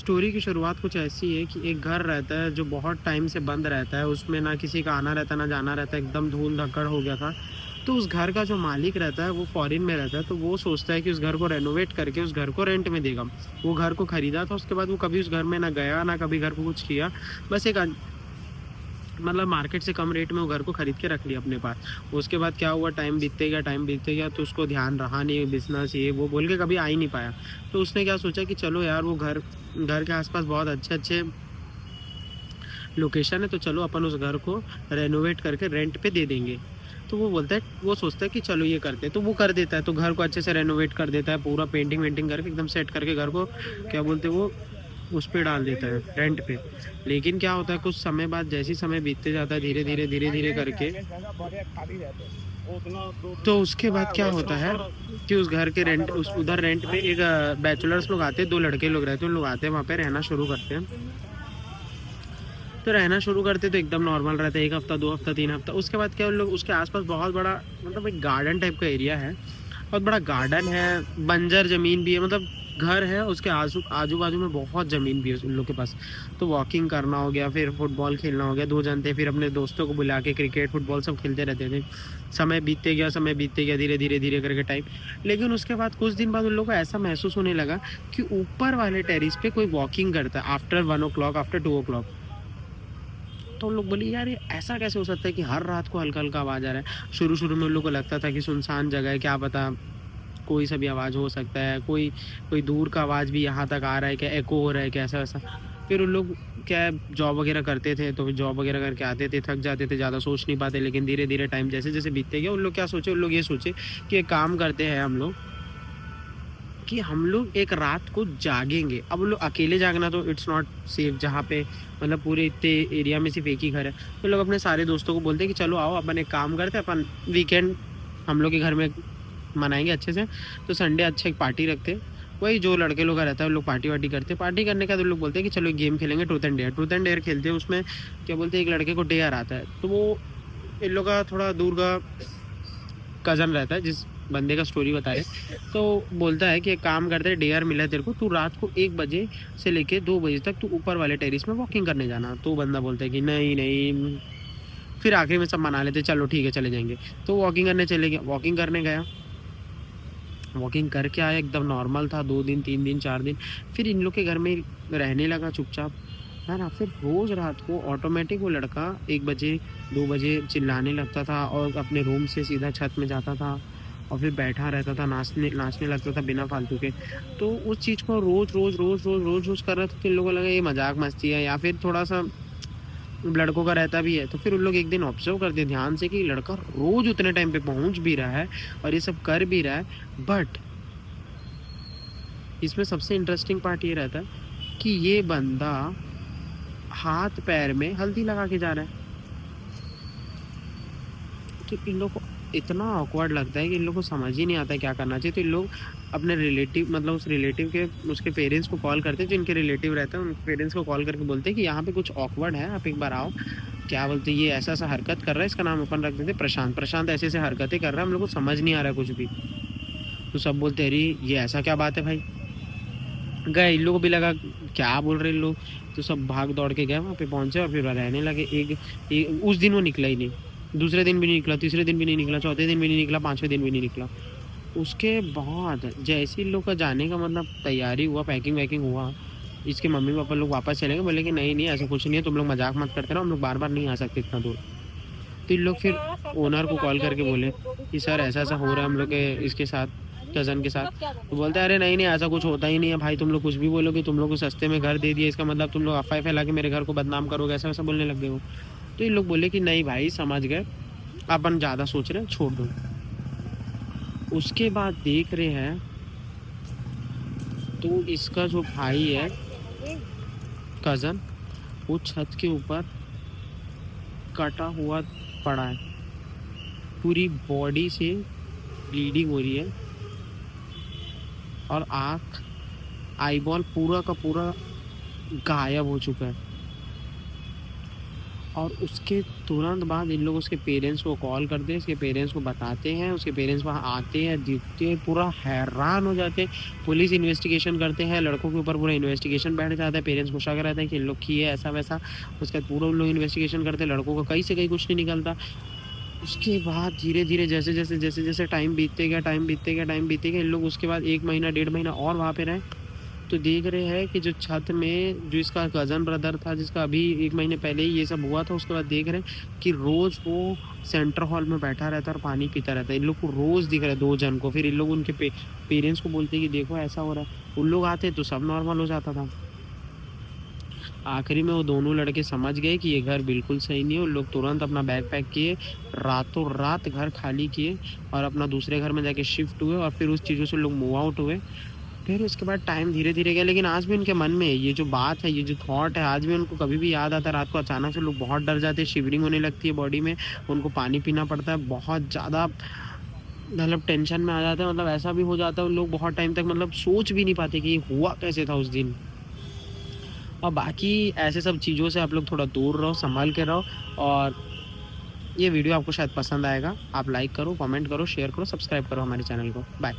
Story की शुरुआत कुछ ऐसी है कि एक घर रहता है जो बहुत टाइम से बंद रहता है, उसमें ना किसी का आना रहता है ना जाना रहता है, एकदम धूल धक्कड़ हो गया था। तो उस घर का जो मालिक रहता है वो फॉरेन में रहता है, तो वो सोचता है कि उस घर को रेनोवेट करके उस घर को रेंट में देगा। वो घर को खरीदा था, उसके बाद वो कभी उस घर में ना गया ना कभी घर को कुछ किया। बस एक मतलब मार्केट से कम रेट में वो घर को खरीद के रख लिया अपने पास। उसके बाद क्या हुआ, टाइम बीतते गया तो उसको ध्यान रहा नहीं बिजनेस ये वो बोल के कभी आ ही नहीं पाया। तो उसने क्या सोचा कि चलो यार वो घर घर के आसपास बहुत अच्छे अच्छे लोकेशन है, तो चलो अपन उस घर को रेनोवेट करके रेंट पे दे देंगे। तो वो सोचता है कि चलो ये करते हैं, तो वो कर देता है, तो घर को अच्छे से रेनोवेट कर देता है, पूरा पेंटिंग वेंटिंग करके एकदम सेट करके घर को क्या बोलते हैं वो उस पे डाल देता है, रेंट पे। लेकिन क्या होता है, कुछ समय बाद जैसे ही समय बीतते जाता है धीरे धीरे करके, तो उसके बाद क्या होता है कि उस घर के रेंट उस उधर रेंट पे एक बैचलर्स लोग आते हैं, 2 लड़के लोग रहते हैं, उन लोग आते हैं वहाँ पे रहना शुरू करते हैं। तो रहना शुरू करते तो एकदम नॉर्मल रहता है, 1 हफ्ता 2 हफ्ता 3 हफ्ता। उसके बाद क्या उन लोग उसके आसपास बहुत बड़ा मतलब एक गार्डन टाइप का एरिया है, बहुत बड़ा गार्डन है, बंजर ज़मीन भी है, मतलब घर है उसके आजू-बाजू में बहुत ज़मीन भी है उन लोग के पास। तो वॉकिंग करना हो गया, फिर फुटबॉल खेलना हो गया, 2 जन थे, फिर अपने दोस्तों को बुला के क्रिकेट, फुटबॉल सब खेलते रहते थे। समय बीतते गया धीरे करके टाइम। लेकिन उसके बाद कुछ दिन बाद उन लोगों को ऐसा महसूस होने लगा कि ऊपर वाले टेरेस पे कोई वॉकिंग करता है आफ्टर 1 ओ क्लॉक, आफ्टर 2 ओ क्लॉक। तो हम लोग बोले यार ये ऐसा कैसे हो सकता है कि हर रात को हल्का-हल्का आवाज़ आ रहा है। शुरू-शुरू में उन लोग को लगता था कि सुनसान जगह है, क्या पता कोई सा भी आवाज़ हो सकता है, कोई कोई दूर का आवाज़ भी यहाँ तक आ रहा है क्या, एको हो रहा है क्या, ऐसा-वैसा। फिर उन लोग क्या है जॉब वगैरह करते थे, तो जॉब वगैरह करके आते थे, थक जाते थे, ज़्यादा सोच नहीं पाते। लेकिन धीरे-धीरे टाइम जैसे-जैसे बीतते गया, उन लोग क्या सोचे, उन लोग ये सोचे कि एक काम करते हैं हम लोग कि हम लोग एक रात को जागेंगे। अब लोग अकेले जागना तो इट्स नॉट सेफ, जहाँ पे मतलब पूरे इतने एरिया में सिर्फ एक ही घर है। तो लोग अपने सारे दोस्तों को बोलते हैं कि चलो आओ अपन एक काम करते हैं, अपन वीकेंड हम लोग के घर में मनाएँगे अच्छे से। तो संडे अच्छा एक पार्टी रखते हैं। वही जो लड़के लोग का रहता है वो लोग पार्टी-वार्टी करते हैं। पार्टी करने के बाद वो लोग बोलते हैं कि चलो एक गेम खेलेंगे, truth and dare. Truth and dare खेलते हैं, उसमें क्या बोलते हैं एक लड़के को डेयर आता है। तो वो इन लोग का थोड़ा दूर का कज़न रहता है, जिस बंदे का स्टोरी बता रहे, तो बोलता है कि एक काम करते हैं, डेयर मिला है तेरे को, तू रात को 1 बजे से लेके 2 बजे तक तू ऊपर वाले टेरेस में वॉकिंग करने जाना। तो बंदा बोलता है कि नहीं, नहीं। फिर आखिर में सब मना लेते हैं, चलो ठीक है चले जाएँगे। तो वॉकिंग करने चले गए, वॉकिंग करने गया, वॉकिंग करके आया, एकदम नॉर्मल था, 2 दिन, 3 दिन, 4 दिन। फिर इन लोग के घर में रहने लगा चुपचाप, है ना? फिर रोज़ रात को ऑटोमेटिक वो लड़का 1 बजे, 2 बजे चिल्लाने लगता था और अपने रूम से सीधा छत में जाता था और फिर बैठा रहता था, नाचने नाचने लगता था बिना फालतू के। तो उस चीज़ को रोज़ कर रहा था, तो इन लोगों को लगा ये मज़ाक मस्ती है या फिर थोड़ा-सा लड़कों का रहता भी है। तो फिर उन लोग एक दिन ऑब्ज़र्व करते हैं ध्यान से कि लड़का रोज़ उतने टाइम पे पहुँच भी रहा है और ये सब कर भी रहा है, बट इसमें सबसे इंटरेस्टिंग पार्ट ये रहता है कि ये बंदा हाथ पैर में हल्दी लगा के जा रहा है। तो इन लोग को इतना ऑकवर्ड लगता है कि इन लोग को समझ ही नहीं आता है क्या करना चाहिए। तो इन लोग अपने रिलेटिव मतलब उस रिलेटिव के उसके पेरेंट्स को कॉल करते हैं, जो इनके रिलेटिव रहते हैं, उनके पेरेंट्स को कॉल करके बोलते हैं कि यहाँ पे कुछ ऑकवर्ड है, आप एक बार आओ। क्या बोलते हैं, ये ऐसा-ऐसा हरकत कर रहा है, इसका नाम अपन रख देते हैं प्रशांत। प्रशांत ऐसे-ऐसे हरकतें कर रहा है, हम लोग को समझ नहीं आ रहा है कुछ भी। तो सब बोलते हैं, अरे! ये ऐसा क्या बात है भाई? गए, इन लोगों को भी लगा क्या बोल रहे हैं इन लोग, तो सब भाग दौड़ के गए, वहाँ पे पहुँचे और फिर रहने लगे। उस दिन वो निकला ही नहीं, दूसरे दिन भी नहीं निकला, तीसरे दिन भी नहीं निकला, चौथे दिन भी नहीं निकला, पाँचवें दिन भी नहीं निकला। उसके बाद जैसे इन लोग का जाने का मतलब तैयारी हुआ, पैकिंग-वैकिंग हुआ, इसके मम्मी-पापा लोग वापस चले गए, बोले कि नहीं, नहीं ऐसा कुछ नहीं है, तुम लोग मज़ाक मत करते रहो, हम लोग बार-बार नहीं आ सकते इतना दूर। तो इन लोग फिर ओनर को कॉल करके बोले कि सर ऐसा-ऐसा हो रहा है हम लोग के इसके साथ, कज़न के साथ। तो बोलता है अरे नहीं, नहीं ऐसा कुछ होता ही नहीं है भाई, तुम लोग कुछ भी बोलोगे, तुम लोग को सस्ते में घर दे दिए, इसका मतलब तुम लोग अफ़वाह फैला के मेरे घर को बदनाम करोगे, ऐसा-वैसा बोलने लग गए वो। तो इन लोग बोले कि नहीं भाई समझ गए, अपन ज़्यादा सोच रहे हैं, छोड़ दो। उसके बाद देख रहे हैं तो इसका जो भाई है, कज़न, वो छत के ऊपर कटा हुआ पड़ा है। पूरी बॉडी से ब्लीडिंग हो रही है और आँख, आईबॉल पूरा का पूरा गायब हो चुका है। और उसके तुरंत बाद इन लोग उसके पेरेंट्स को कॉल करते हैं, उसके पेरेंट्स को बताते हैं, उसके पेरेंट्स वहाँ आते हैं, दिखते हैं, पूरा हैरान हो जाते हैं। पुलिस इन्वेस्टिगेशन करते हैं, लड़कों के ऊपर पूरा इन्वेस्टिगेशन बैठ जाता है, पेरेंट्स को शक रहता है कि इन लोग किए ऐसा वैसा। उसके बाद पूरा उन लोग इन्वेस्टिगेशन करते हैं, लड़कों का कहीं से कहीं कुछ नहीं निकलता। उसके बाद धीरे-धीरे जैसे-जैसे टाइम बीतते गया, इन लोग उसके बाद 1 महीना, 1.5 महीना और वहाँ पे रहे। तो देख रहे हैं कि जो छत में जो इसका कज़न ब्रदर था, जिसका अभी 1 महीने पहले ही ये सब हुआ था, उसके बाद देख रहे हैं कि रोज़ वो सेंटर हॉल में बैठा रहता है और पानी पीता रहता है। इन लोग को रोज़ दिख रहा है 2 जन को। फिर इन लोग उनके पेरेंट्स को बोलते हैं कि देखो ऐसा हो रहा है। उन लोग आते तो सब नॉर्मल हो जाता था। आखिरी में वो दोनों लड़के समझ गए कि ये घर बिल्कुल सही नहीं है। उन लोग तुरंत अपना बैग पैक किए, रातों रात घर खाली किए और अपना दूसरे घर में जाके शिफ्ट हुए और फिर उस चीज़ों से लोग मूव आउट हुए। फिर उसके बाद टाइम धीरे-धीरे गया, लेकिन आज भी उनके मन में ये जो बात है, ये जो थॉट है, आज भी उनको कभी भी याद आता है। रात को अचानक से लोग बहुत डर जाते हैं, शिवरिंग होने लगती है बॉडी में, उनको पानी पीना पड़ता है, बहुत ज़्यादा मतलब टेंशन में आ जाते हैं। मतलब ऐसा भी हो जाता है उन लोग बहुत टाइम तक मतलब सोच भी नहीं पाते कि ये हुआ कैसे था उस दिन। और बाकी ऐसे सब चीज़ों से आप लोग थोड़ा दूर रहो, संभल के रहो। और ये वीडियो आपको शायद पसंद आएगा। आप लाइक करो, कमेंट करो, शेयर करो, सब्सक्राइब करो हमारे चैनल को। बाय।